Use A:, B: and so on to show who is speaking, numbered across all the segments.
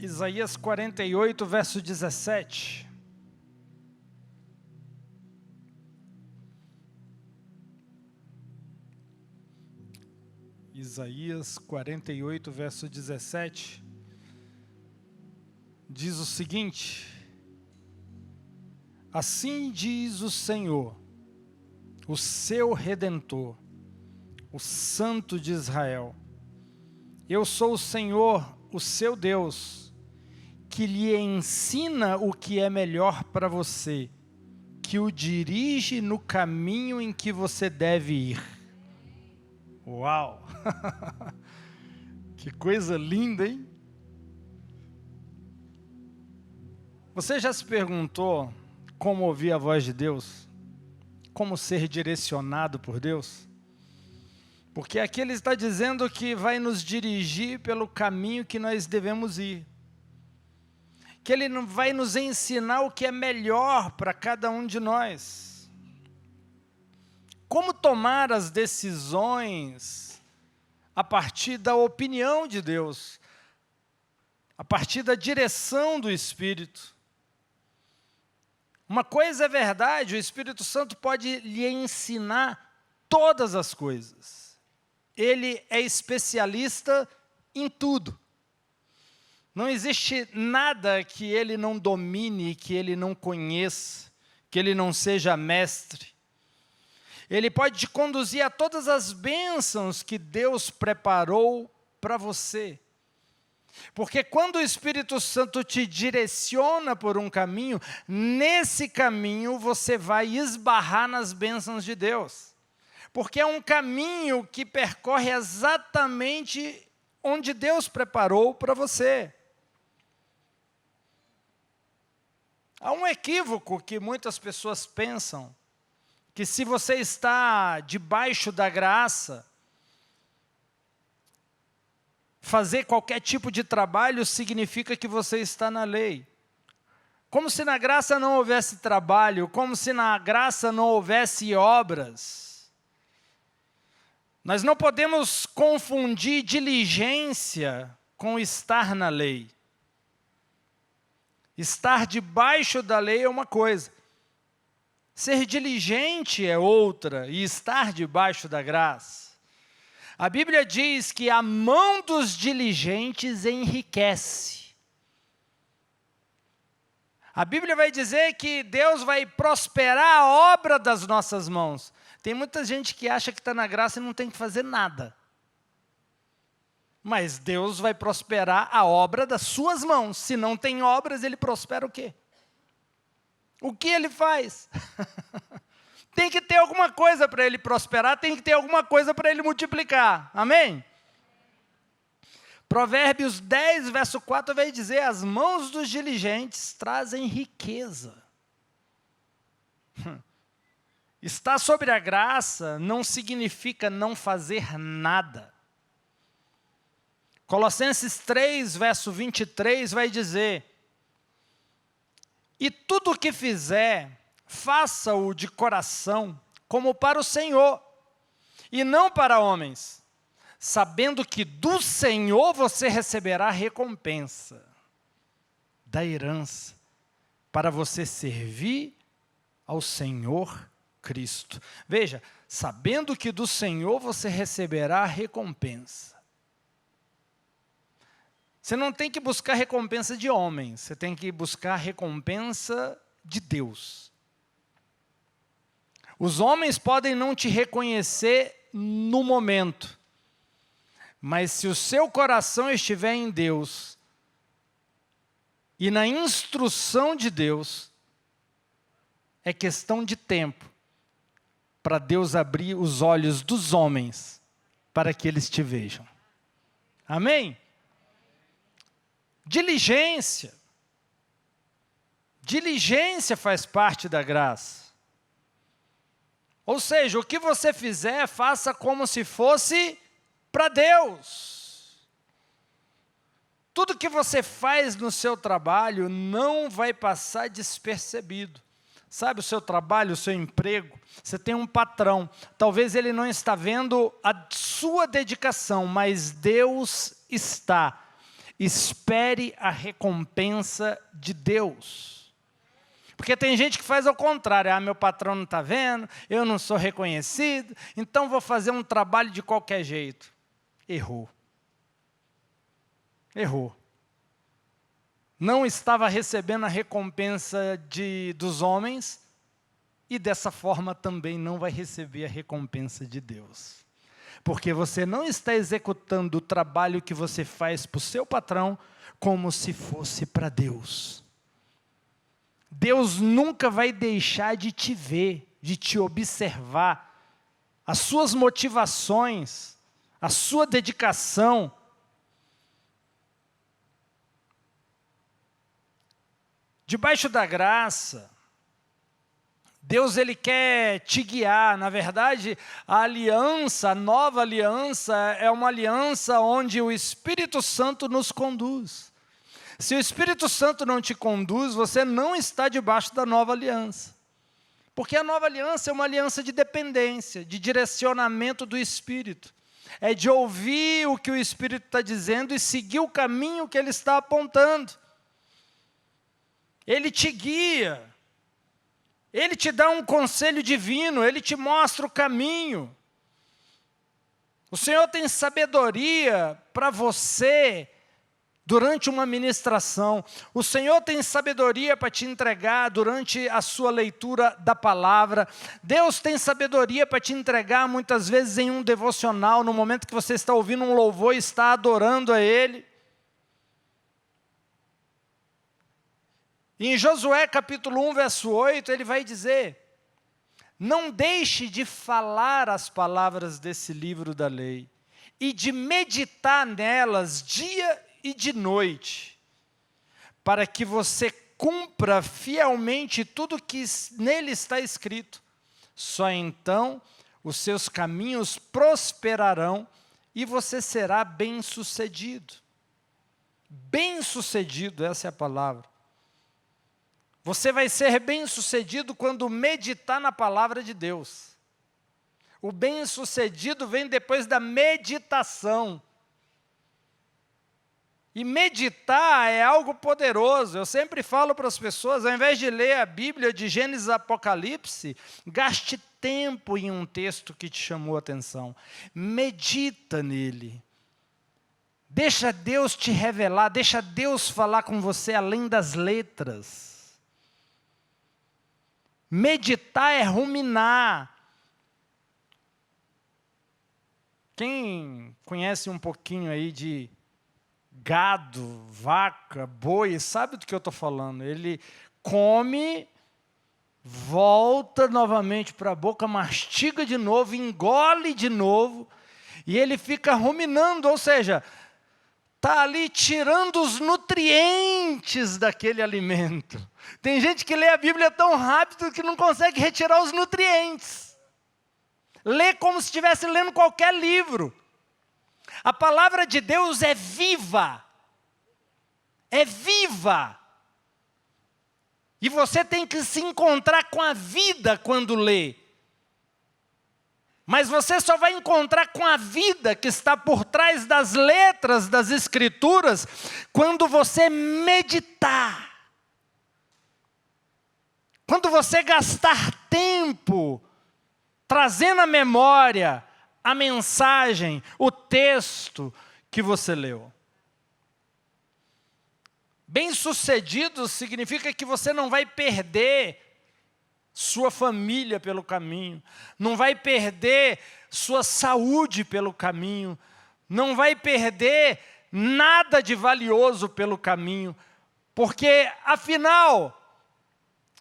A: Isaías 48, verso 17. Isaías 48, verso 17, diz o seguinte: assim diz o Senhor, o seu Redentor, o Santo de Israel: eu sou o Senhor, o seu Deus, que lhe ensina o que é melhor para você, que o dirige no caminho em que você deve ir. Uau! Que coisa linda, hein? Você já se perguntou como ouvir a voz de Deus? Como ser direcionado por Deus? Porque aqui ele está dizendo que vai nos dirigir pelo caminho que nós devemos ir. Que ele vai nos ensinar o que é melhor para cada um de nós. Como tomar as decisões a partir da opinião de Deus, a partir da direção do Espírito. Uma coisa é verdade, o Espírito Santo pode lhe ensinar todas as coisas. Ele é especialista em tudo. Não existe nada que ele não domine, que ele não conheça, que ele não seja mestre. Ele pode te conduzir a todas as bênçãos que Deus preparou para você. Porque quando o Espírito Santo te direciona por um caminho, nesse caminho você vai esbarrar nas bênçãos de Deus. Porque é um caminho que percorre exatamente onde Deus preparou para você. Há um equívoco que muitas pessoas pensam, que se você está debaixo da graça, fazer qualquer tipo de trabalho significa que você está na lei. Como se na graça não houvesse trabalho, como se na graça não houvesse obras. Nós não podemos confundir diligência com estar na lei. Estar debaixo da lei é uma coisa. Ser diligente é outra, e estar debaixo da graça. A Bíblia diz que a mão dos diligentes enriquece. A Bíblia vai dizer que Deus vai prosperar a obra das nossas mãos. Tem muita gente que acha que está na graça e não tem que fazer nada. Mas Deus vai prosperar a obra das suas mãos. Se não tem obras, ele prospera o quê? O que ele faz? Tem que ter alguma coisa para ele prosperar, tem que ter alguma coisa para ele multiplicar. Amém? Provérbios 10, verso 4 vai dizer: as mãos dos diligentes trazem riqueza. Estar sobre a graça não significa não fazer nada. Colossenses 3, verso 23 vai dizer: e tudo o que fizer, faça-o de coração, como para o Senhor, e não para homens, sabendo que do Senhor você receberá recompensa da herança, para você servir ao Senhor Cristo. Veja, sabendo que do Senhor você receberá recompensa. Você não tem que buscar recompensa de homens, você tem que buscar recompensa de Deus. Os homens podem não te reconhecer no momento, mas se o seu coração estiver em Deus e na instrução de Deus, é questão de tempo para Deus abrir os olhos dos homens para que eles te vejam. Amém? Diligência. Diligência faz parte da graça. Ou seja, o que você fizer, faça como se fosse para Deus. Tudo que você faz no seu trabalho não vai passar despercebido. Sabe o seu trabalho, o seu emprego? Você tem um patrão. Talvez ele não está vendo a sua dedicação, mas Deus está. espere a recompensa de Deus. Porque tem gente que faz ao contrário. Meu patrão não está vendo, eu não sou reconhecido, então vou fazer um trabalho de qualquer jeito. Errou. Errou. Não estava recebendo a recompensa dos homens, e dessa forma também não vai receber a recompensa de Deus. Porque você não está executando o trabalho que você faz para o seu patrão como se fosse para Deus. Deus nunca vai deixar de te ver, de te observar. As suas motivações, a sua dedicação. Debaixo da graça, Deus ele quer te guiar. Na verdade, a aliança, a nova aliança, é uma aliança onde o Espírito Santo nos conduz. Se o Espírito Santo não te conduz, você não está debaixo da nova aliança. Porque a nova aliança é uma aliança de dependência, de direcionamento do Espírito. É de ouvir o que o Espírito está dizendo e seguir o caminho que ele está apontando. Ele te guia. Ele te dá um conselho divino, ele te mostra o caminho. O Senhor tem sabedoria para você durante uma ministração. O Senhor tem sabedoria para te entregar durante a sua leitura da palavra. Deus tem sabedoria para te entregar muitas vezes em um devocional, no momento que você está ouvindo um louvor e está adorando a Ele. Em Josué capítulo 1, verso 8, ele vai dizer: não deixe de falar as palavras desse livro da lei e de meditar nelas dia e de noite, para que você cumpra fielmente tudo que nele está escrito. Só então os seus caminhos prosperarão e você será bem-sucedido. Bem-sucedido, essa é a palavra. Você vai ser bem-sucedido quando meditar na palavra de Deus. O bem-sucedido vem depois da meditação. E meditar é algo poderoso. Eu sempre falo para as pessoas, ao invés de ler a Bíblia de Gênesis a Apocalipse, gaste tempo em um texto que te chamou a atenção. Medita nele. Deixa Deus te revelar, deixa Deus falar com você além das letras. Meditar é ruminar. Quem conhece um pouquinho aí de gado, vaca, boi, sabe do que eu estou falando. Ele come, volta novamente para a boca, mastiga de novo, engole de novo, e ele fica ruminando, ou seja, está ali tirando os nutrientes daquele alimento. Tem gente que lê a Bíblia tão rápido que não consegue retirar os nutrientes. Lê como se estivesse lendo qualquer livro. A palavra de Deus é viva. É viva. E você tem que se encontrar com a vida quando lê. Mas você só vai encontrar com a vida que está por trás das letras das Escrituras quando você meditar. Quando você gastar tempo trazendo à memória a mensagem, o texto que você leu. Bem-sucedido significa que você não vai perder sua família pelo caminho, não vai perder sua saúde pelo caminho, não vai perder nada de valioso pelo caminho, porque, afinal,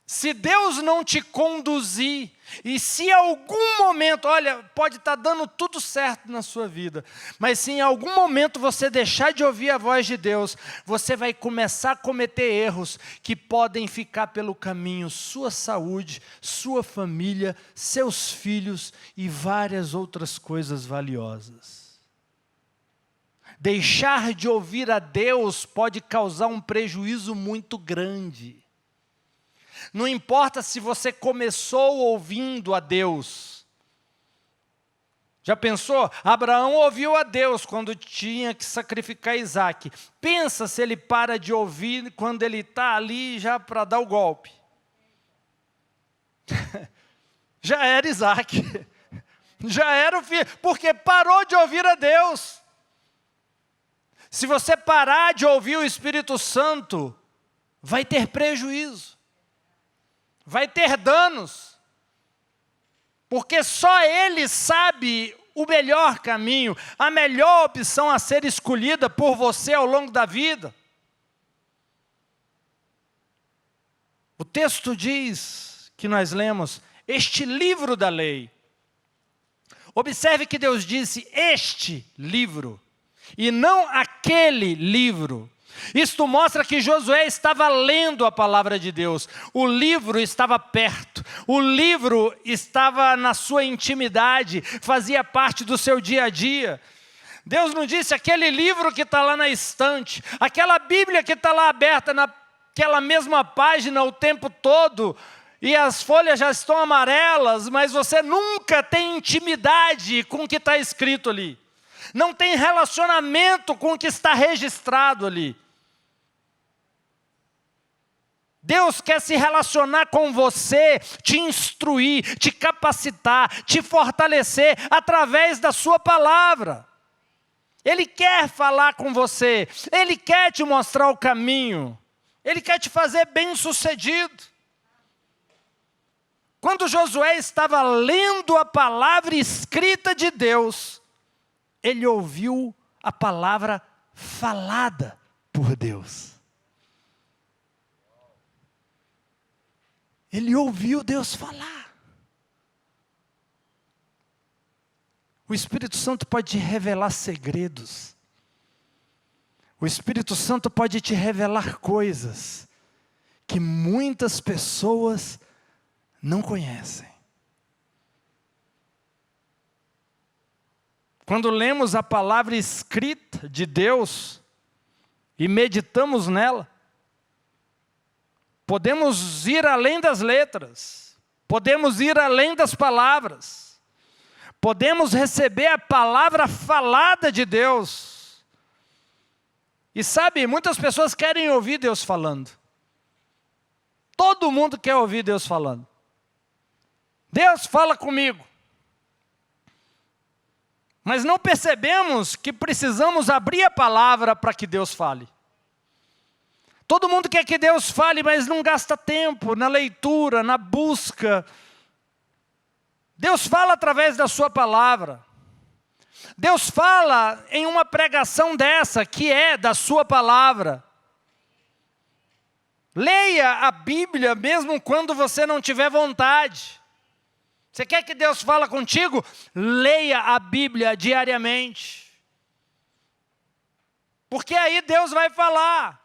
A: se Deus não te conduzir, e se em algum momento, olha, pode estar dando tudo certo na sua vida, mas se em algum momento você deixar de ouvir a voz de Deus, você vai começar a cometer erros que podem ficar pelo caminho, sua saúde, sua família, seus filhos e várias outras coisas valiosas. Deixar de ouvir a Deus pode causar um prejuízo muito grande. Não importa se você começou ouvindo a Deus. Já pensou? Abraão ouviu a Deus quando tinha que sacrificar Isaac. Pensa se ele para de ouvir quando ele está ali já para dar o golpe. Já era Isaac. Já era o filho, porque parou de ouvir a Deus. Se você parar de ouvir o Espírito Santo, vai ter prejuízo. Vai ter danos. Porque só Ele sabe o melhor caminho, a melhor opção a ser escolhida por você ao longo da vida. O texto diz, que nós lemos, este livro da lei. Observe que Deus disse este livro, e não aquele livro. Isto mostra que Josué estava lendo a palavra de Deus. O livro estava perto. O livro estava na sua intimidade, fazia parte do seu dia a dia. Deus não disse aquele livro que está lá na estante, aquela Bíblia que está lá aberta naquela mesma página o tempo todo, e as folhas já estão amarelas, mas você nunca tem intimidade com o que está escrito ali. Não tem relacionamento com o que está registrado ali. Deus quer se relacionar com você, te instruir, te capacitar, te fortalecer através da sua palavra. Ele quer falar com você, Ele quer te mostrar o caminho, Ele quer te fazer bem-sucedido. Quando Josué estava lendo a palavra escrita de Deus, ele ouviu a palavra falada por Deus. Ele ouviu Deus falar. O Espírito Santo pode te revelar segredos. O Espírito Santo pode te revelar coisas que muitas pessoas não conhecem. Quando lemos a palavra escrita de Deus e meditamos nela, podemos ir além das letras, podemos ir além das palavras, podemos receber a palavra falada de Deus. E sabe, muitas pessoas querem ouvir Deus falando. Todo mundo quer ouvir Deus falando. Deus fala comigo. Mas não percebemos que precisamos abrir a palavra para que Deus fale. Todo mundo quer que Deus fale, mas não gasta tempo na leitura, na busca. Deus fala através da sua palavra. Deus fala em uma pregação dessa, que é da sua palavra. Leia a Bíblia mesmo quando você não tiver vontade. Você quer que Deus fale contigo? Leia a Bíblia diariamente. Porque aí Deus vai falar.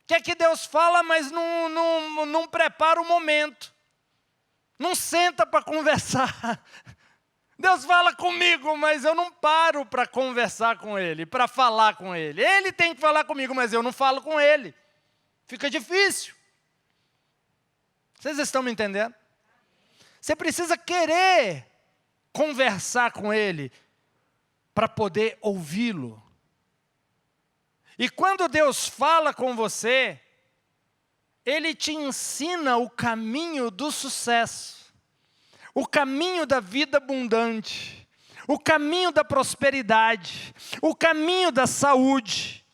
A: Quer que Deus fala, mas não prepara o momento. Não senta para conversar. Deus fala comigo, mas eu não paro para conversar com Ele, para falar com Ele. Ele tem que falar comigo, mas eu não falo com Ele. Fica difícil. Vocês estão me entendendo? Você precisa querer conversar com Ele para poder ouvi-lo. E quando Deus fala com você, Ele te ensina o caminho do sucesso, o caminho da vida abundante, o caminho da prosperidade, o caminho da saúde,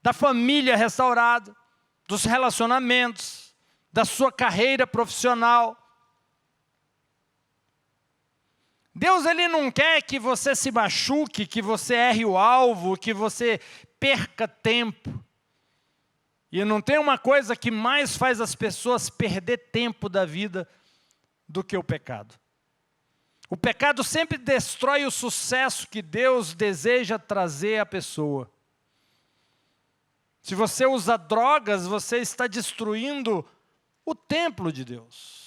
A: da família restaurada, dos relacionamentos, da sua carreira profissional. Deus, Ele não quer que você se machuque, que você erre o alvo, que você perca tempo. E não tem uma coisa que mais faz as pessoas perder tempo da vida do que o pecado. O pecado sempre destrói o sucesso que Deus deseja trazer à pessoa. Se você usa drogas, você está destruindo o templo de Deus.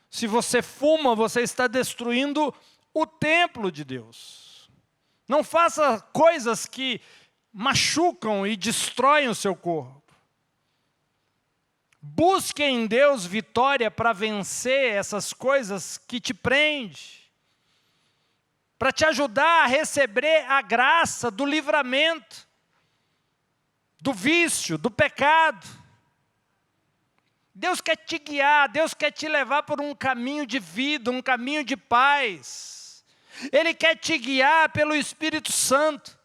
A: Se você fuma, você está destruindo o templo de Deus. Não faça coisas que machucam e destroem o seu corpo. Busque em Deus vitória para vencer essas coisas que te prendem. para te ajudar a receber a graça do livramento, do vício, do pecado. Deus quer te guiar, Deus quer te levar por um caminho de vida, um caminho de paz. Ele quer te guiar pelo Espírito Santo.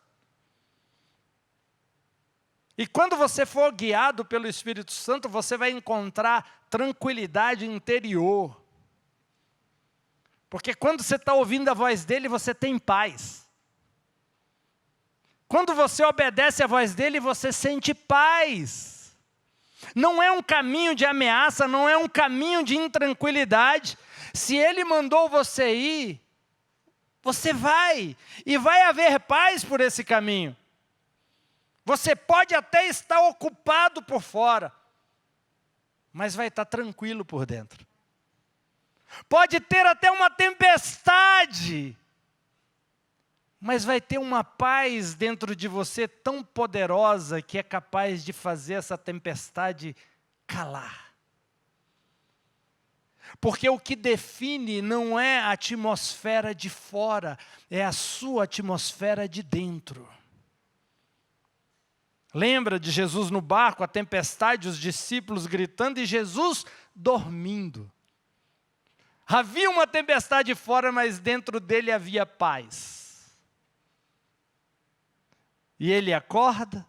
A: E quando você for guiado pelo Espírito Santo, você vai encontrar tranquilidade interior. Porque quando você está ouvindo a voz dele, você tem paz. Quando você obedece a voz dele, você sente paz. Não é um caminho de ameaça, não é um caminho de intranquilidade. Se ele mandou você ir, você vai. E vai haver paz por esse caminho. Você pode até estar ocupado por fora, mas vai estar tranquilo por dentro. Pode ter até uma tempestade, mas vai ter uma paz dentro de você tão poderosa que é capaz de fazer essa tempestade calar. Porque o que define não é a atmosfera de fora, é a sua atmosfera de dentro. Lembra de Jesus no barco, a tempestade, os discípulos gritando e Jesus dormindo. Havia uma tempestade fora, mas dentro dele havia paz. E ele acorda,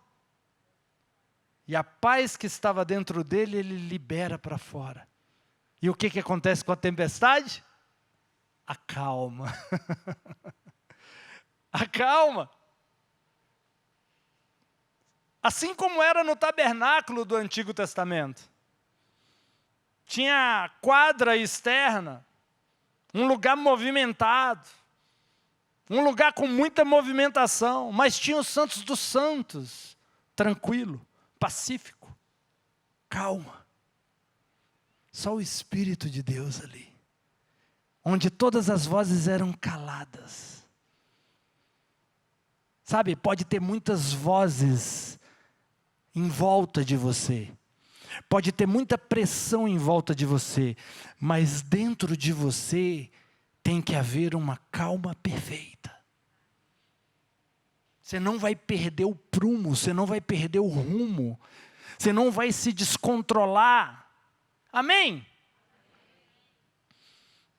A: e a paz que estava dentro dele, ele libera para fora. E o que acontece com a tempestade? Acalma. Acalma. Assim como era no tabernáculo do Antigo Testamento. Tinha quadra externa, um lugar movimentado, um lugar com muita movimentação, mas tinha os santos dos santos, tranquilo, pacífico, calma. Só o Espírito de Deus ali, onde todas as vozes eram caladas. Sabe, pode ter muitas vozes em volta de você, pode ter muita pressão em volta de você, mas dentro de você tem que haver uma calma perfeita. Você não vai perder o prumo, você não vai perder o rumo, você não vai se descontrolar. Amém?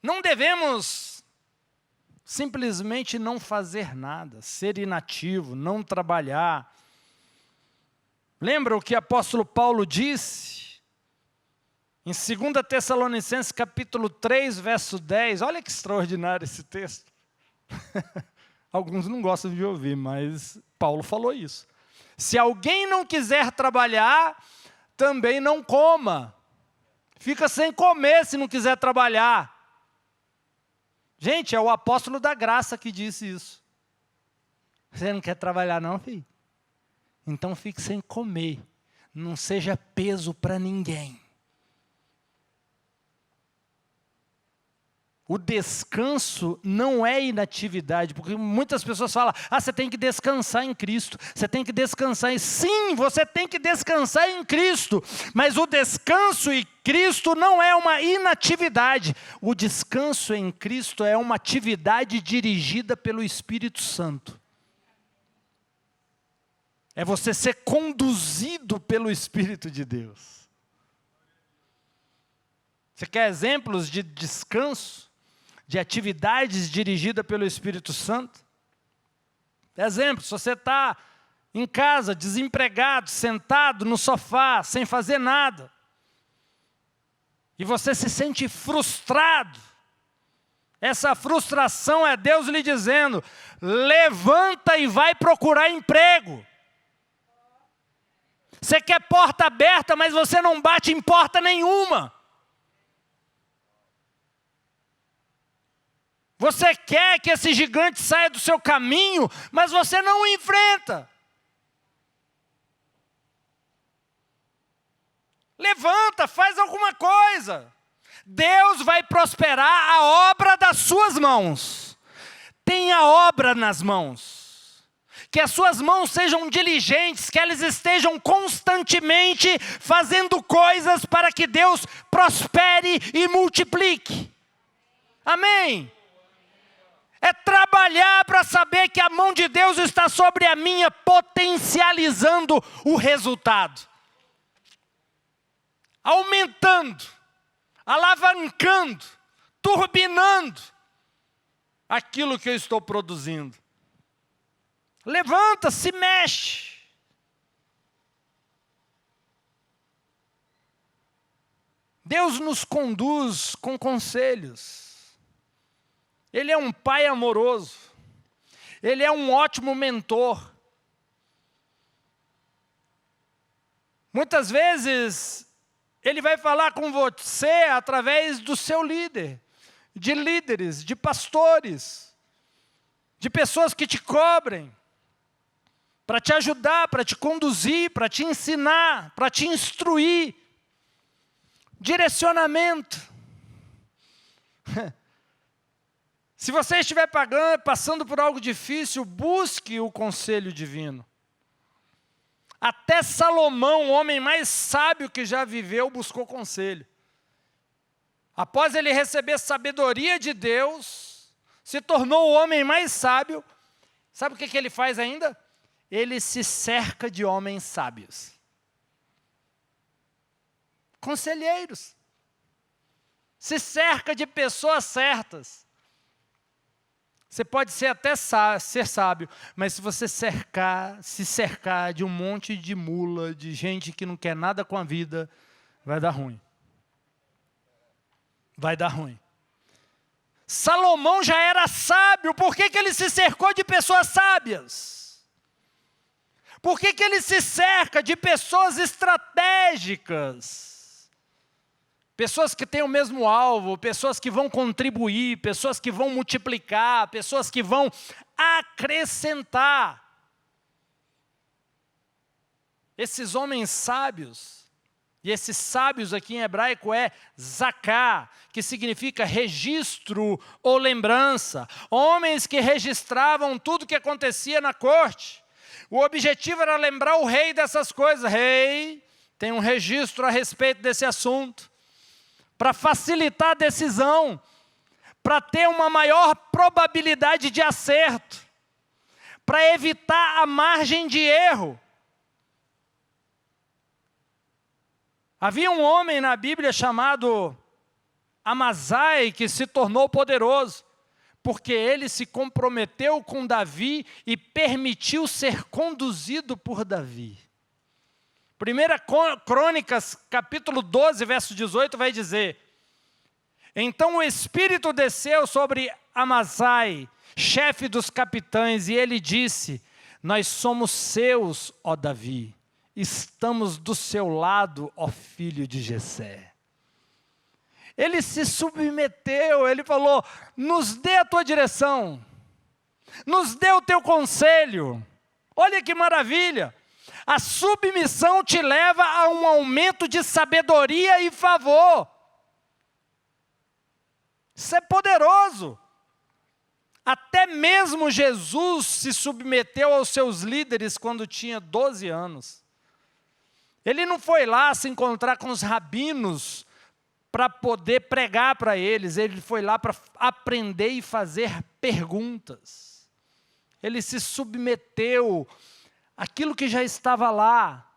A: Não devemos simplesmente não fazer nada, ser inativo, não trabalhar. Lembra o que o apóstolo Paulo disse? Em 2 Tessalonicenses capítulo 3, verso 10, olha que extraordinário esse texto. Alguns não gostam de ouvir, mas Paulo falou isso. Se alguém não quiser trabalhar, também não coma. Fica sem comer se não quiser trabalhar. Gente, é o apóstolo da graça que disse isso. Você não quer trabalhar não, filho? Então fique sem comer. Não seja peso para ninguém. O descanso não é inatividade, porque muitas pessoas falam, você tem que descansar em Cristo, você tem que descansar em... Sim, você tem que descansar em Cristo, mas o descanso em Cristo não é uma inatividade. O descanso em Cristo é uma atividade dirigida pelo Espírito Santo. É você ser conduzido pelo Espírito de Deus. Você quer exemplos de descanso? De atividades dirigidas pelo Espírito Santo? Exemplo, se você está em casa, desempregado, sentado no sofá, sem fazer nada, e você se sente frustrado, essa frustração é Deus lhe dizendo, levanta e vai procurar emprego. Você quer porta aberta, mas você não bate em porta nenhuma. Você quer que esse gigante saia do seu caminho, mas você não o enfrenta. Levanta, faz alguma coisa. Deus vai prosperar a obra das suas mãos. Tenha obra nas mãos. Que as suas mãos sejam diligentes, que elas estejam constantemente fazendo coisas para que Deus prospere e multiplique. Amém? É trabalhar para saber que a mão de Deus está sobre a minha, potencializando o resultado. Aumentando, alavancando, turbinando aquilo que eu estou produzindo. Levanta, se mexe. Deus nos conduz com conselhos. Ele é um pai amoroso. Ele é um ótimo mentor. Muitas vezes, Ele vai falar com você através do seu líder, de líderes, de pastores, de pessoas que te cobrem, para te ajudar, para te conduzir, para te ensinar, para te instruir. Direcionamento. Se você estiver passando por algo difícil, busque o conselho divino. Até Salomão, o homem mais sábio que já viveu, buscou conselho. Após ele receber sabedoria de Deus, se tornou o homem mais sábio. Sabe o que ele faz ainda? Ele se cerca de homens sábios. Conselheiros. Se cerca de pessoas certas. Você pode até ser sábio, mas se você se cercar de um monte de mula, de gente que não quer nada com a vida, vai dar ruim. Vai dar ruim. Salomão já era sábio, por que ele se cercou de pessoas sábias? Por que ele se cerca de pessoas estratégicas? Pessoas que têm o mesmo alvo, pessoas que vão contribuir, pessoas que vão multiplicar, pessoas que vão acrescentar. Esses homens sábios, e esses sábios aqui em hebraico é zaká, que significa registro ou lembrança. Homens que registravam tudo o que acontecia na corte. O objetivo era lembrar o rei dessas coisas. Rei, tem um registro a respeito desse assunto. Para facilitar a decisão, para ter uma maior probabilidade de acerto, para evitar a margem de erro. Havia um homem na Bíblia chamado Amazai que se tornou poderoso, porque ele se comprometeu com Davi e permitiu ser conduzido por Davi. 1 Crônicas, capítulo 12, verso 18, vai dizer: então o Espírito desceu sobre Amazai, chefe dos capitães, e ele disse: nós somos seus, ó Davi, estamos do seu lado, ó filho de Jessé. Ele se submeteu, ele falou: nos dê a tua direção, nos dê o teu conselho. Olha que maravilha! A submissão te leva a um aumento de sabedoria e favor. Isso é poderoso. Até mesmo Jesus se submeteu aos seus líderes quando tinha 12 anos. Ele não foi lá se encontrar com os rabinos para poder pregar para eles. Ele foi lá para aprender e fazer perguntas. Ele se submeteu aquilo que já estava lá.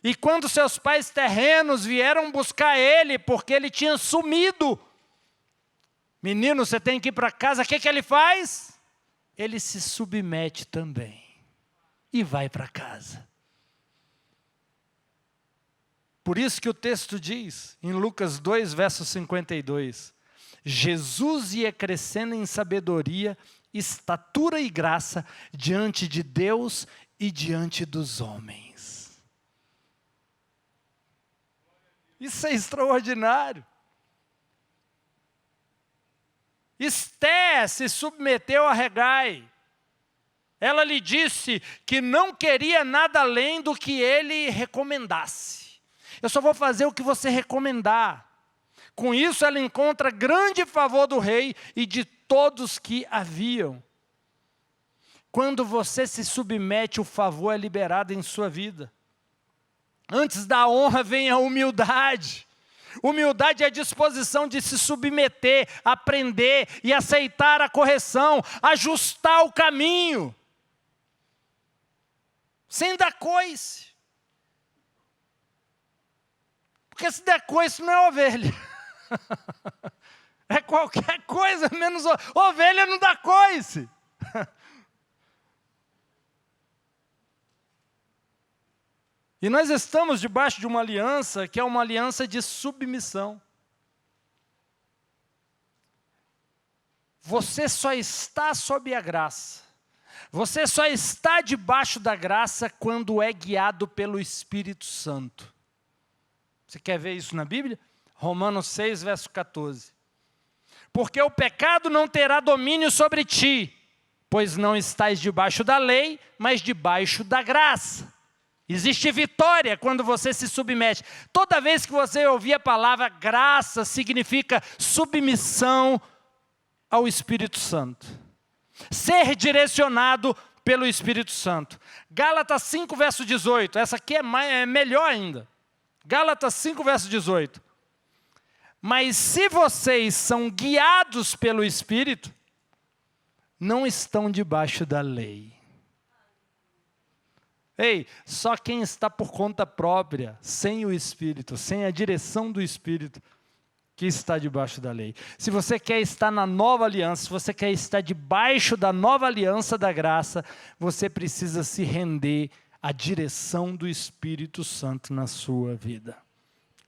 A: E quando seus pais terrenos vieram buscar ele, porque ele tinha sumido, menino, você tem que ir para casa, o que ele faz? Ele se submete também e vai para casa. Por isso que o texto diz, em Lucas 2, verso 52, Jesus ia crescendo em sabedoria, estatura e graça diante de Deus e diante dos homens. Isso é extraordinário. Esté se submeteu a Hegai. Ela lhe disse que não queria nada além do que ele recomendasse. Eu só vou fazer o que você recomendar. Com isso ela encontra grande favor do rei e de todos que haviam. Quando você se submete, o favor é liberado em sua vida. Antes da honra vem a humildade. Humildade é a disposição de se submeter, aprender e aceitar a correção, ajustar o caminho, sem dar coice. Porque se der coice não é ovelha. É qualquer coisa menos ovelha não dá coice. E nós estamos debaixo de uma aliança que é uma aliança de submissão. Você só está sob a graça. Você só está debaixo da graça quando é guiado pelo Espírito Santo. Você quer ver isso na Bíblia? Romanos 6, verso 14. Porque o pecado não terá domínio sobre ti, pois não estás debaixo da lei, mas debaixo da graça. Existe vitória quando você se submete. Toda vez que você ouvir a palavra graça, significa submissão ao Espírito Santo. Ser direcionado pelo Espírito Santo. Gálatas 5, verso 18. Essa aqui é melhor ainda. Gálatas 5, verso 18. Mas se vocês são guiados pelo Espírito, não estão debaixo da lei. Ei, só quem está por conta própria, sem o Espírito, sem a direção do Espírito, que está debaixo da lei. Se você quer estar na nova aliança, se você quer estar debaixo da nova aliança da graça, você precisa se render à direção do Espírito Santo na sua vida.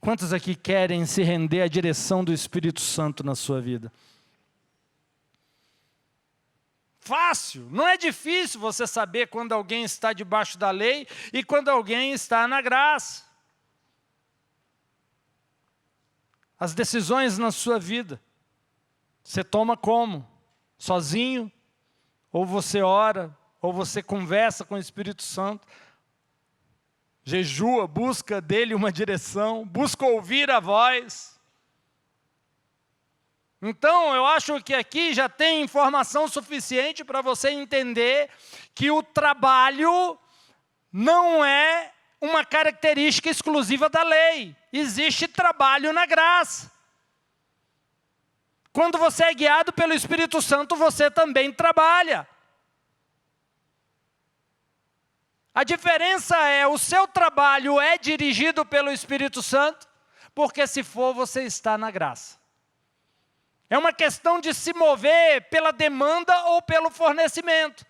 A: Quantos aqui querem se render à direção do Espírito Santo na sua vida? Fácil, não é difícil você saber quando alguém está debaixo da lei e quando alguém está na graça. As decisões na sua vida, você toma como? Sozinho? Ou você ora? Ou você conversa com o Espírito Santo? Jejua, busca dele uma direção, busca ouvir a voz. Então, eu acho que aqui já tem informação suficiente para você entender que o trabalho não é uma característica exclusiva da lei. Existe trabalho na graça. Quando você é guiado pelo Espírito Santo, você também trabalha. A diferença é, o seu trabalho é dirigido pelo Espírito Santo, porque se for, você está na graça. É uma questão de se mover pela demanda ou pelo fornecimento.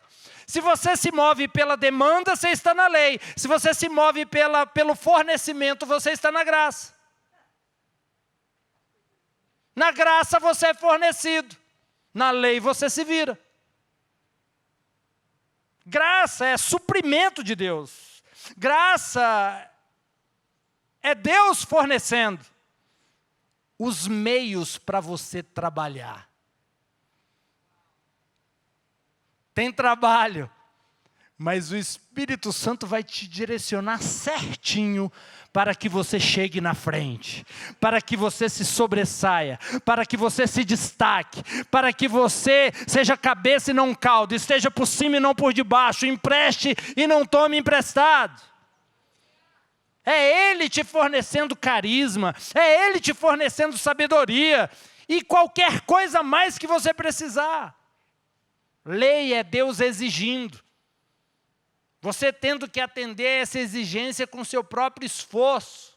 A: Se você se move pela demanda, você está na lei. Se você se move pelo fornecimento, você está na graça. Na graça você é fornecido. Na lei você se vira. Graça é suprimento de Deus. Graça é Deus fornecendo os meios para você trabalhar. Tem trabalho, mas o Espírito Santo vai te direcionar certinho para que você chegue na frente, para que você se sobressaia, para que você se destaque, para que você seja cabeça e não cauda, esteja por cima e não por debaixo, empreste e não tome emprestado. É Ele te fornecendo carisma, é Ele te fornecendo sabedoria e qualquer coisa mais que você precisar. Lei é Deus exigindo. Você tendo que atender essa exigência com seu próprio esforço.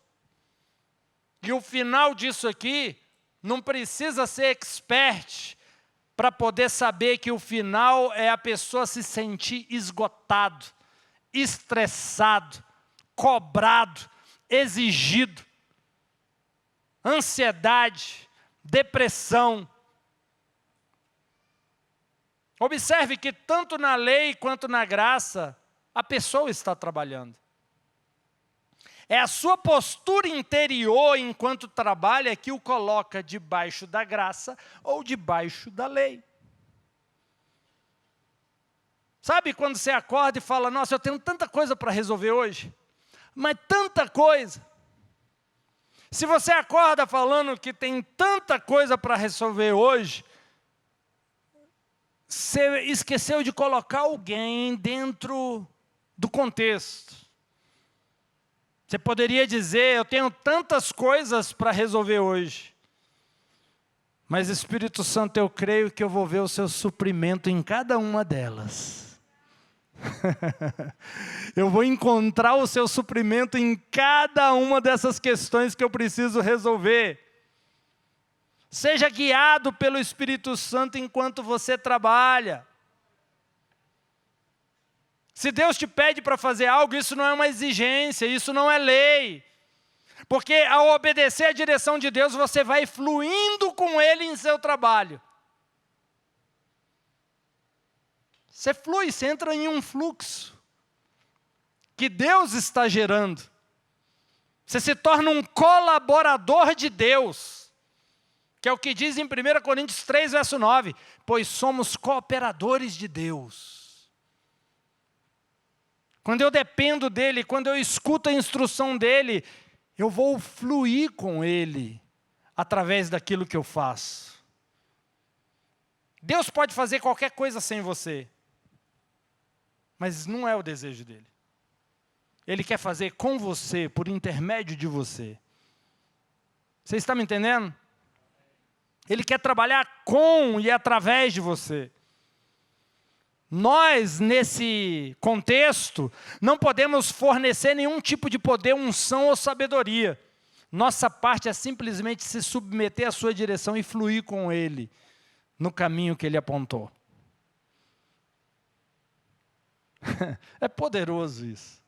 A: E o final disso aqui, não precisa ser expert para poder saber que o final é a pessoa se sentir esgotado, estressado, cobrado, exigido, ansiedade, depressão. Observe que tanto na lei quanto na graça, a pessoa está trabalhando. É a sua postura interior enquanto trabalha que o coloca debaixo da graça ou debaixo da lei. Sabe quando você acorda e fala, nossa, eu tenho tanta coisa para resolver hoje? Mas tanta coisa. Se você acorda falando que tem tanta coisa para resolver hoje, você esqueceu de colocar alguém dentro do contexto. Você poderia dizer, eu tenho tantas coisas para resolver hoje. Mas Espírito Santo, eu creio que eu vou ver o seu suprimento em cada uma delas. Eu vou encontrar o seu suprimento em cada uma dessas questões que eu preciso resolver. Seja guiado pelo Espírito Santo enquanto você trabalha. Se Deus te pede para fazer algo, isso não é uma exigência, isso não é lei. Porque ao obedecer à direção de Deus, você vai fluindo com Ele em seu trabalho. Você flui, você entra em um fluxo que Deus está gerando. Você se torna um colaborador de Deus, que é o que diz em 1 Coríntios 3, verso 9, pois somos cooperadores de Deus. Quando eu dependo dEle, quando eu escuto a instrução dEle, eu vou fluir com Ele, através daquilo que eu faço. Deus pode fazer qualquer coisa sem você, mas não é o desejo dEle. Ele quer fazer com você, por intermédio de você. Você está me entendendo? Ele quer trabalhar com e através de você. Nós, nesse contexto, não podemos fornecer nenhum tipo de poder, unção ou sabedoria. Nossa parte é simplesmente se submeter à sua direção e fluir com Ele, no caminho que Ele apontou. É poderoso isso.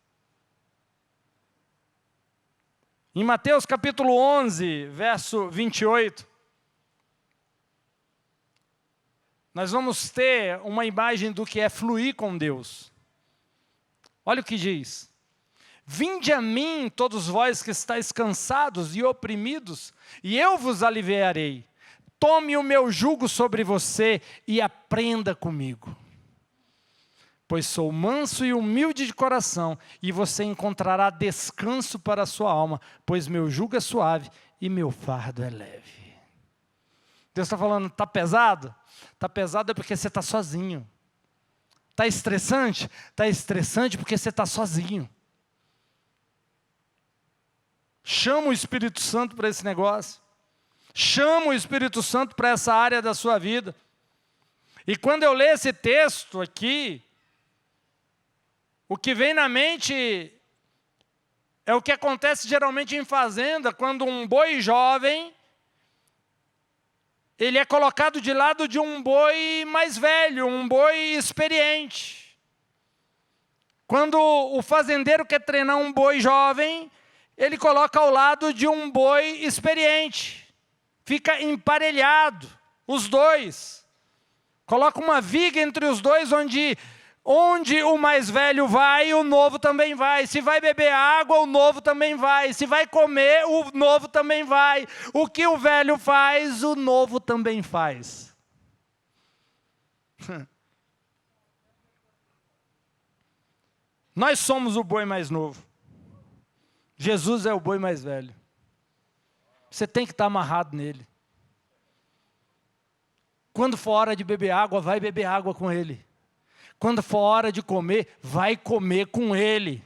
A: Em Mateus capítulo 11, verso 28, nós vamos ter uma imagem do que é fluir com Deus. Olha o que diz. Vinde a mim, todos vós que estáis cansados e oprimidos, e eu vos aliviarei. Tome o meu jugo sobre você e aprenda comigo. Pois sou manso e humilde de coração, e você encontrará descanso para a sua alma, pois meu jugo é suave e meu fardo é leve. Deus está falando, está pesado? Está pesado é porque você está sozinho. Está estressante? Está estressante porque você está sozinho. Chama o Espírito Santo para esse negócio. Chama o Espírito Santo para essa área da sua vida. E quando eu leio esse texto aqui, o que vem na mente é o que acontece geralmente em fazenda, quando um boi jovem, ele é colocado de lado de um boi mais velho, um boi experiente. Quando o fazendeiro quer treinar um boi jovem, ele coloca ao lado de um boi experiente. Fica emparelhado, os dois. Coloca uma viga entre os dois, onde o mais velho vai, o novo também vai. Se vai beber água, o novo também vai. Se vai comer, o novo também vai. O que o velho faz, o novo também faz. Nós somos o boi mais novo. Jesus é o boi mais velho. Você tem que estar amarrado nele. Quando for hora de beber água, vai beber água com ele. Quando for hora de comer, vai comer com Ele.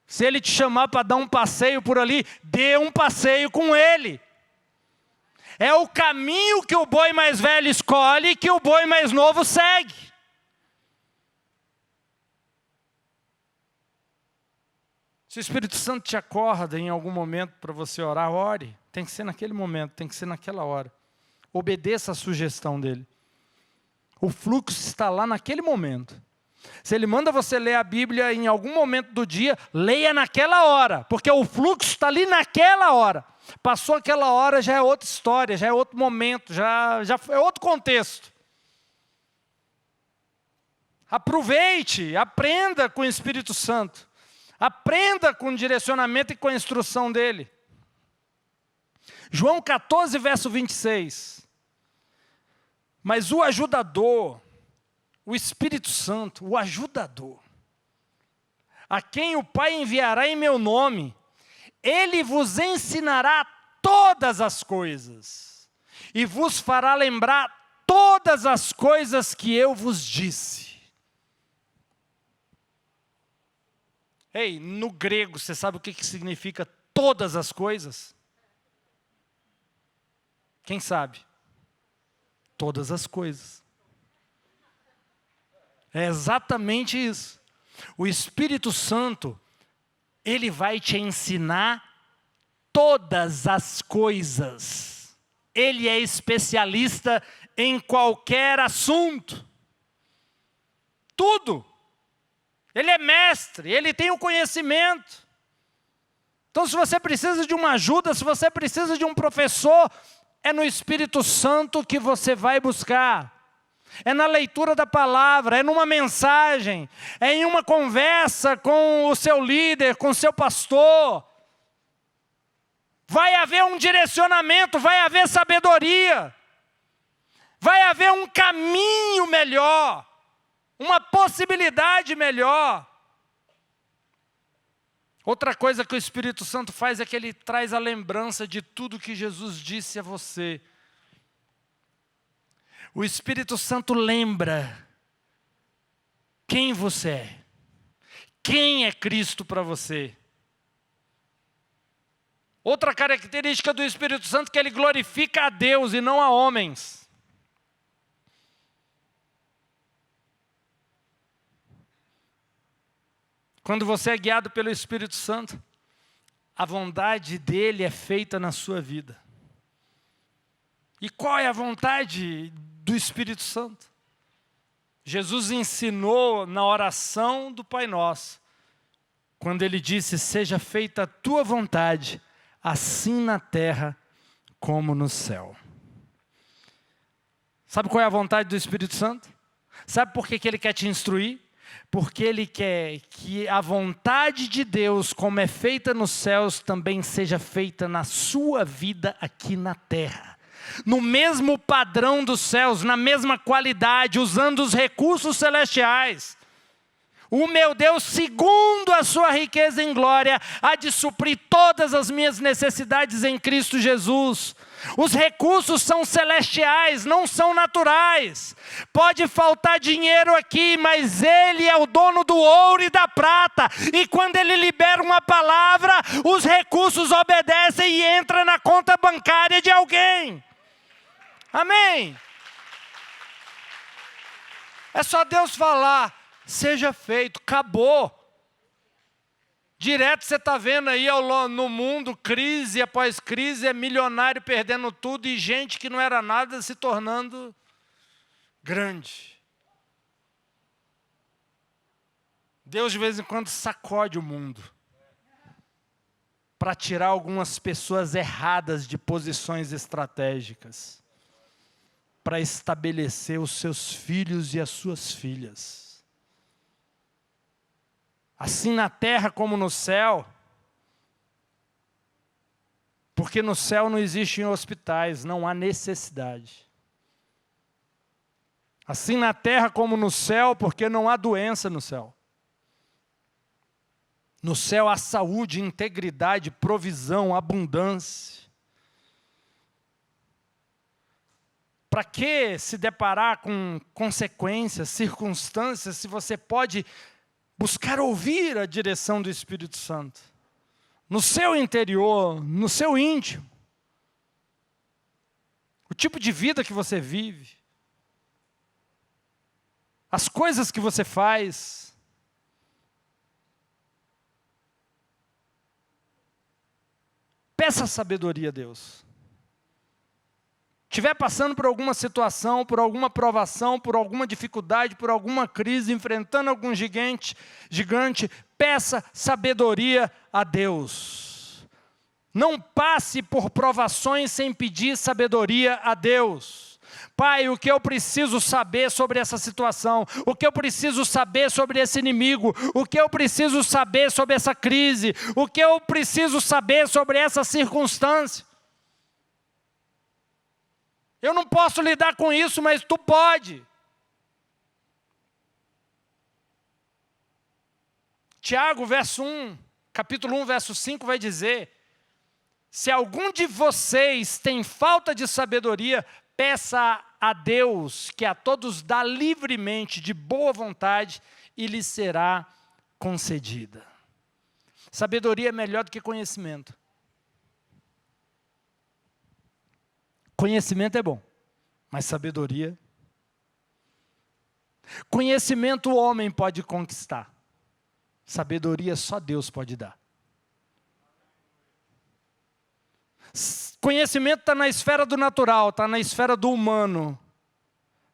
A: Se Ele te chamar para dar um passeio por ali, dê um passeio com Ele. É o caminho que o boi mais velho escolhe, que o boi mais novo segue. Se o Espírito Santo te acorda em algum momento para você orar, ore. Tem que ser naquele momento, tem que ser naquela hora. Obedeça a sugestão dele. O fluxo está lá naquele momento. Se ele manda você ler a Bíblia em algum momento do dia, leia naquela hora, porque o fluxo está ali naquela hora. Passou aquela hora, já é outra história, já é outro momento, já é outro contexto. Aproveite, aprenda com o Espírito Santo. Aprenda com o direcionamento e com a instrução dele. João 14, verso 26. Mas o ajudador, o Espírito Santo, o ajudador, a quem o Pai enviará em meu nome, ele vos ensinará todas as coisas e vos fará lembrar todas as coisas que eu vos disse. Ei, no grego, você sabe o que significa todas as coisas? Quem sabe? Todas as coisas. É exatamente isso. O Espírito Santo, ele vai te ensinar todas as coisas. Ele é especialista em qualquer assunto. Tudo. Ele é mestre, ele tem o conhecimento. Então, se você precisa de uma ajuda, se você precisa de um professor, é no Espírito Santo que você vai buscar. É na leitura da palavra, é numa mensagem, é em uma conversa com o seu líder, com o seu pastor. Vai haver um direcionamento, vai haver sabedoria. Vai haver um caminho melhor, uma possibilidade melhor. Outra coisa que o Espírito Santo faz é que ele traz a lembrança de tudo que Jesus disse a você. O Espírito Santo lembra quem você é, quem é Cristo para você. Outra característica do Espírito Santo é que ele glorifica a Deus e não a homens. Quando você é guiado pelo Espírito Santo, a vontade dele é feita na sua vida. E qual é a vontade do Espírito Santo? Jesus ensinou na oração do Pai Nosso, quando ele disse: seja feita a tua vontade, assim na terra como no céu. Sabe qual é a vontade do Espírito Santo? Sabe por que ele quer te instruir? Porque ele quer que a vontade de Deus, como é feita nos céus, também seja feita na sua vida aqui na terra. No mesmo padrão dos céus, na mesma qualidade, usando os recursos celestiais. O meu Deus, segundo a sua riqueza em glória, há de suprir todas as minhas necessidades em Cristo Jesus. Os recursos são celestiais, não são naturais. Pode faltar dinheiro aqui, mas Ele é o dono do ouro e da prata. E quando Ele libera uma palavra, os recursos obedecem e entram na conta bancária de alguém. Amém? É só Deus falar, seja feito, acabou. Direto você está vendo aí no mundo, crise após crise, é milionário perdendo tudo e gente que não era nada se tornando grande. Deus de vez em quando sacode o mundo para tirar algumas pessoas erradas de posições estratégicas, para estabelecer os seus filhos e as suas filhas. Assim na terra como no céu, porque no céu não existem hospitais, não há necessidade. Assim na terra como no céu, porque não há doença no céu. No céu há saúde, integridade, provisão, abundância. Para que se deparar com consequências, circunstâncias, se você pode buscar ouvir a direção do Espírito Santo? No seu interior, no seu íntimo. O tipo de vida que você vive. As coisas que você faz. Peça sabedoria a Deus. Estiver passando por alguma situação, por alguma provação, por alguma dificuldade, por alguma crise, enfrentando algum gigante, peça sabedoria a Deus. Não passe por provações sem pedir sabedoria a Deus. Pai, o que eu preciso saber sobre essa situação? O que eu preciso saber sobre esse inimigo? O que eu preciso saber sobre essa crise? O que eu preciso saber sobre essa circunstância? Eu não posso lidar com isso, mas tu pode. Tiago, capítulo 1, verso 5 vai dizer: se algum de vocês tem falta de sabedoria, peça a Deus, que a todos dá livremente, de boa vontade, e lhe será concedida. Sabedoria é melhor do que conhecimento. Conhecimento é bom, mas sabedoria... Conhecimento o homem pode conquistar. Sabedoria só Deus pode dar. Conhecimento está na esfera do natural, está na esfera do humano,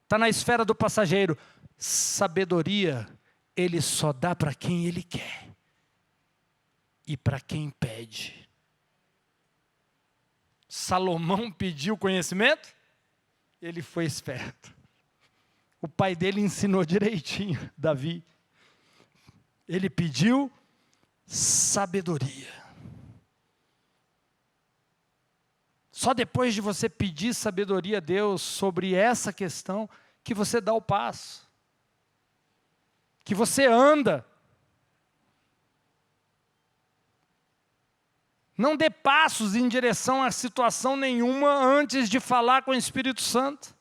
A: está na esfera do passageiro. Sabedoria, Ele só dá para quem Ele quer e para quem pede. Salomão pediu conhecimento, ele foi esperto. O pai dele ensinou direitinho, Davi. Ele pediu sabedoria. Só depois de você pedir sabedoria a Deus sobre essa questão, que você dá o passo. Que você anda. Não dê passos em direção a situação nenhuma antes de falar com o Espírito Santo.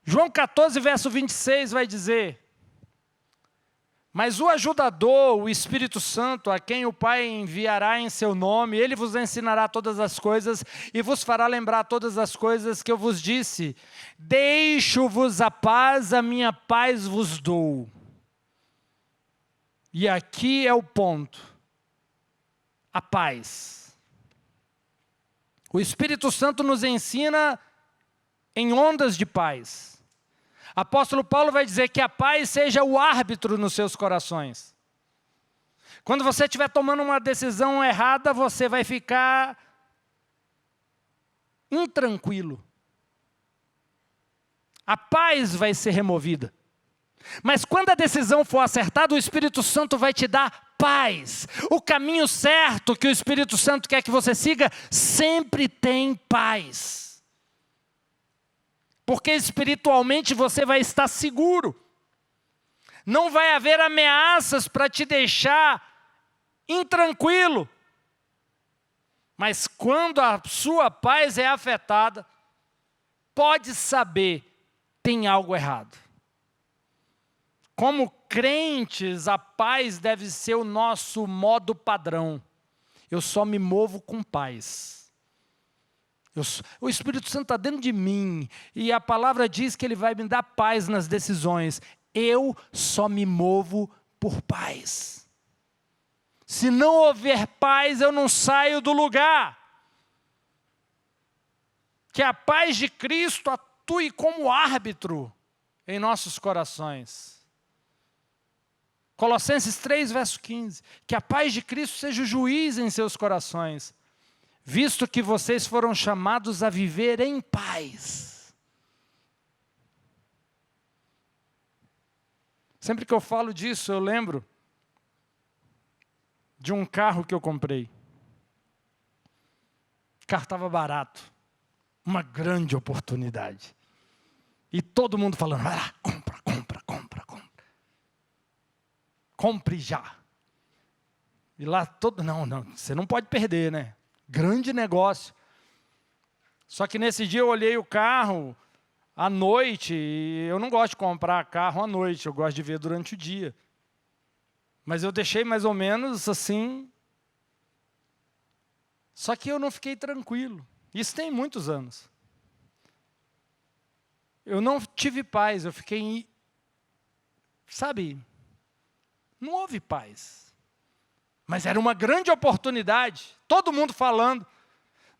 A: João 14, verso 26 vai dizer: mas o ajudador, o Espírito Santo, a quem o Pai enviará em seu nome, ele vos ensinará todas as coisas e vos fará lembrar todas as coisas que eu vos disse. Deixo-vos a paz, a minha paz vos dou. E aqui é o ponto. A paz. O Espírito Santo nos ensina em ondas de paz. Apóstolo Paulo vai dizer que a paz seja o árbitro nos seus corações. Quando você estiver tomando uma decisão errada, você vai ficar intranquilo. A paz vai ser removida. Mas quando a decisão for acertada, o Espírito Santo vai te dar paz. O caminho certo que o Espírito Santo quer que você siga sempre tem paz. Porque espiritualmente você vai estar seguro. Não vai haver ameaças para te deixar intranquilo. Mas quando a sua paz é afetada, pode saber, tem algo errado. Como crentes, a paz deve ser o nosso modo padrão. Eu só me movo com paz. O Espírito Santo está dentro de mim, e a palavra diz que Ele vai me dar paz nas decisões. Eu só me movo por paz. Se não houver paz, eu não saio do lugar. Que a paz de Cristo atue como árbitro em nossos corações. Colossenses 3, verso 15. Que a paz de Cristo seja o juiz em seus corações, visto que vocês foram chamados a viver em paz. Sempre que eu falo disso, eu lembro de um carro que eu comprei. O carro estava barato. Uma grande oportunidade. E todo mundo falando, compra. Compre já. E lá todo, não, você não pode perder, né? Grande negócio. Só que nesse dia eu olhei o carro à noite, e eu não gosto de comprar carro à noite, eu gosto de ver durante o dia. Mas eu deixei mais ou menos assim. Só que eu não fiquei tranquilo. Isso tem muitos anos. Eu não tive paz, eu fiquei, não houve paz. Mas era uma grande oportunidade, todo mundo falando.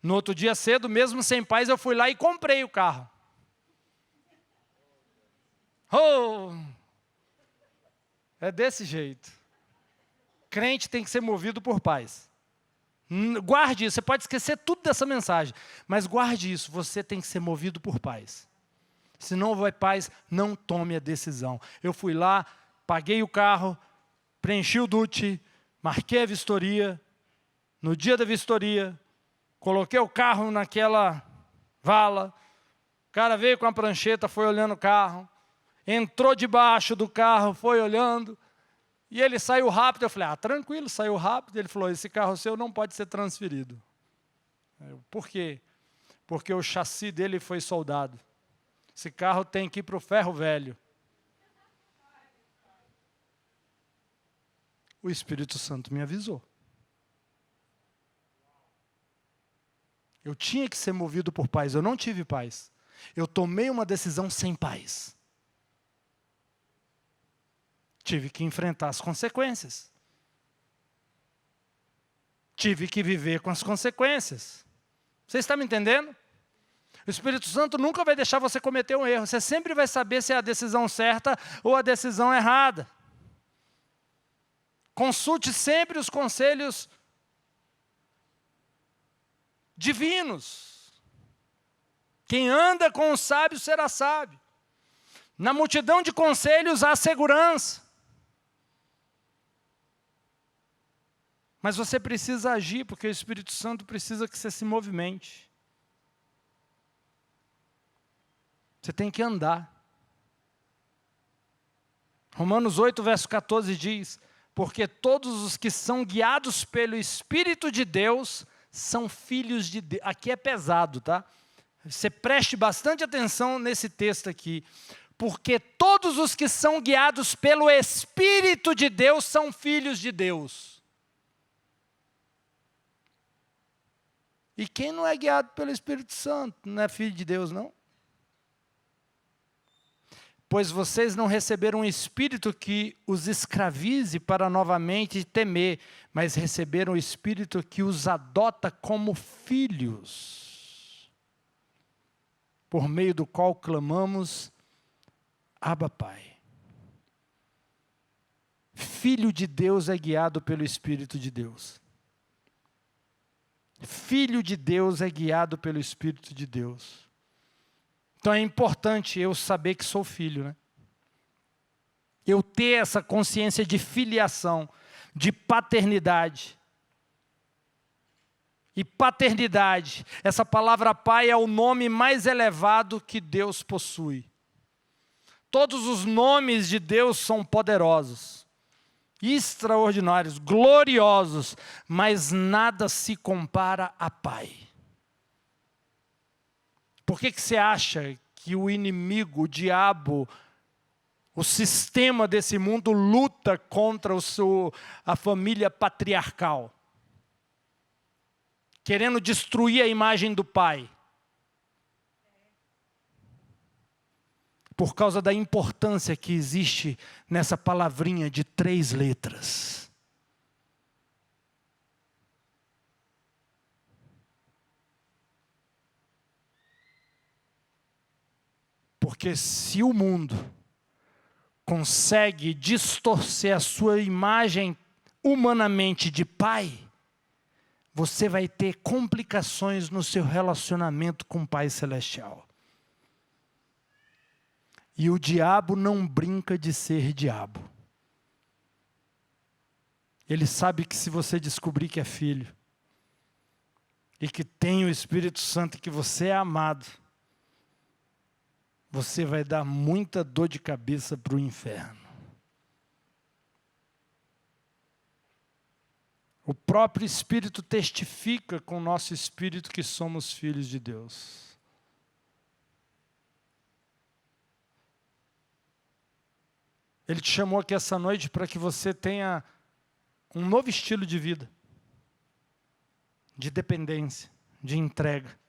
A: No outro dia cedo, mesmo sem paz, eu fui lá e comprei o carro. É desse jeito. Crente tem que ser movido por paz. Guarde isso, você pode esquecer tudo dessa mensagem, mas guarde isso, você tem que ser movido por paz. Se não houver paz, não tome a decisão. Eu fui lá, paguei o carro, preenchi o DUT, marquei a vistoria. No dia da vistoria, coloquei o carro naquela vala. O cara veio com a prancheta, foi olhando o carro. Entrou debaixo do carro, foi olhando. E ele saiu rápido. Eu falei, tranquilo, saiu rápido. Ele falou, esse carro seu não pode ser transferido. Por quê? Porque o chassi dele foi soldado. Esse carro tem que ir para o ferro velho. O Espírito Santo me avisou. Eu tinha que ser movido por paz, eu não tive paz. Eu tomei uma decisão sem paz. Tive que enfrentar as consequências. Tive que viver com as consequências. Você está me entendendo? O Espírito Santo nunca vai deixar você cometer um erro. Você sempre vai saber se é a decisão certa ou a decisão errada. Consulte sempre os conselhos divinos. Quem anda com os sábios será sábio. Na multidão de conselhos há segurança. Mas você precisa agir, porque o Espírito Santo precisa que você se movimente. Você tem que andar. Romanos 8, verso 14 diz: porque todos os que são guiados pelo Espírito de Deus são filhos de Deus. Aqui é pesado, tá? Você preste bastante atenção nesse texto aqui. Porque todos os que são guiados pelo Espírito de Deus são filhos de Deus. E quem não é guiado pelo Espírito Santo não é filho de Deus, não? Pois vocês não receberam um espírito que os escravize para novamente temer, mas receberam o espírito que os adota como filhos, por meio do qual clamamos, Abba, Pai. Filho de Deus é guiado pelo Espírito de Deus. Filho de Deus é guiado pelo Espírito de Deus. Então é importante eu saber que sou filho, né? Eu ter essa consciência de filiação, de paternidade. E paternidade, essa palavra pai é o nome mais elevado que Deus possui. Todos os nomes de Deus são poderosos, extraordinários, gloriosos, mas nada se compara a Pai. Por que você acha que o inimigo, o diabo, o sistema desse mundo luta contra a família patriarcal? Querendo destruir a imagem do pai. Por causa da importância que existe nessa palavrinha de 3 letras. Porque se o mundo consegue distorcer a sua imagem humanamente de pai, você vai ter complicações no seu relacionamento com o Pai Celestial. E o diabo não brinca de ser diabo. Ele sabe que se você descobrir que é filho, e que tem o Espírito Santo e que você é amado, você vai dar muita dor de cabeça para o inferno. O próprio Espírito testifica com o nosso espírito que somos filhos de Deus. Ele te chamou aqui essa noite para que você tenha um novo estilo de vida, de dependência, de entrega.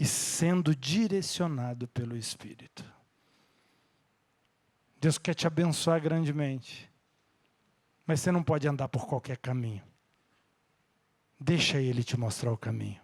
A: E sendo direcionado pelo Espírito. Deus quer te abençoar grandemente. Mas você não pode andar por qualquer caminho. Deixa Ele te mostrar o caminho.